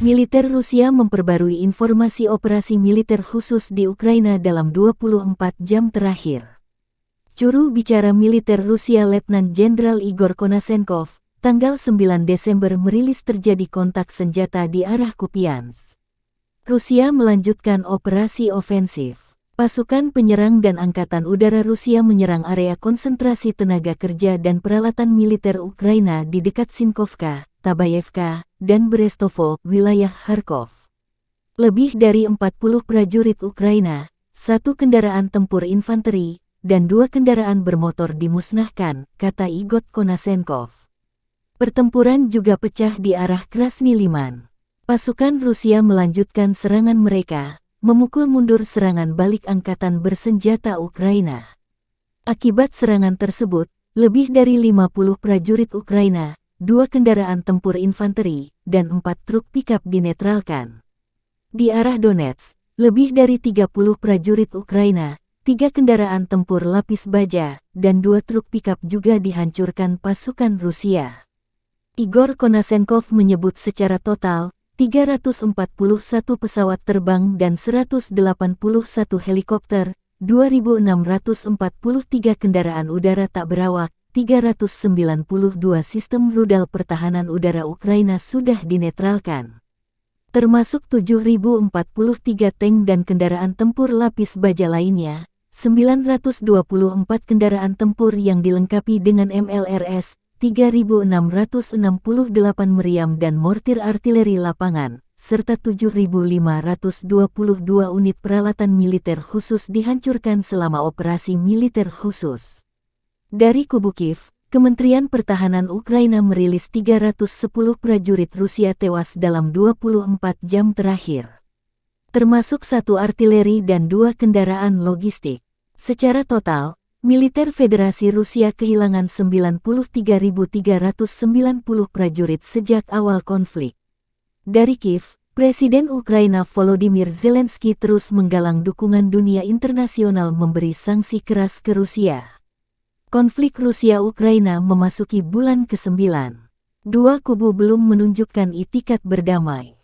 Militer Rusia memperbarui informasi operasi militer khusus di Ukraina dalam 24 jam terakhir. Juru bicara militer Rusia Letnan Jenderal Igor Konashenkov, tanggal 9 Desember merilis terjadi kontak senjata di arah Kupiansk. Rusia melanjutkan operasi ofensif. Pasukan penyerang dan angkatan udara Rusia menyerang area konsentrasi tenaga kerja dan peralatan militer Ukraina di dekat Sinkovka, Tabayevka, dan Brestovo, wilayah Kharkov. Lebih dari 40 prajurit Ukraina, 1 kendaraan tempur infanteri, dan 2 kendaraan bermotor dimusnahkan, kata Igor Konashenkov. Pertempuran juga pecah di arah Krasny Liman. Pasukan Rusia melanjutkan serangan mereka, memukul mundur serangan balik angkatan bersenjata Ukraina. Akibat serangan tersebut, lebih dari 50 prajurit Ukraina, 2 kendaraan tempur infanteri, dan 4 truk pikap dinetralkan. Di arah Donetsk, lebih dari 30 prajurit Ukraina, 3 kendaraan tempur lapis baja, dan 2 truk pikap juga dihancurkan pasukan Rusia. Igor Konashenkov menyebut secara total, 341 pesawat terbang dan 181 helikopter, 2.643 kendaraan udara tak berawak, 392 sistem rudal pertahanan udara Ukraina sudah dinetralkan. Termasuk 7.043 tank dan kendaraan tempur lapis baja lainnya, 924 kendaraan tempur yang dilengkapi dengan MLRS, 3.668 meriam dan mortir artileri lapangan, serta 7.522 unit peralatan militer khusus dihancurkan selama operasi militer khusus. Dari kubu Kiev, Kementerian Pertahanan Ukraina merilis 310 prajurit Rusia tewas dalam 24 jam terakhir, termasuk 1 artileri dan 2 kendaraan logistik. Secara total, militer Federasi Rusia kehilangan 93.390 prajurit sejak awal konflik. Dari Kiev, Presiden Ukraina Volodymyr Zelensky terus menggalang dukungan dunia internasional memberi sanksi keras ke Rusia. Konflik Rusia-Ukraina memasuki bulan ke-9. Dua kubu belum menunjukkan itikat berdamai.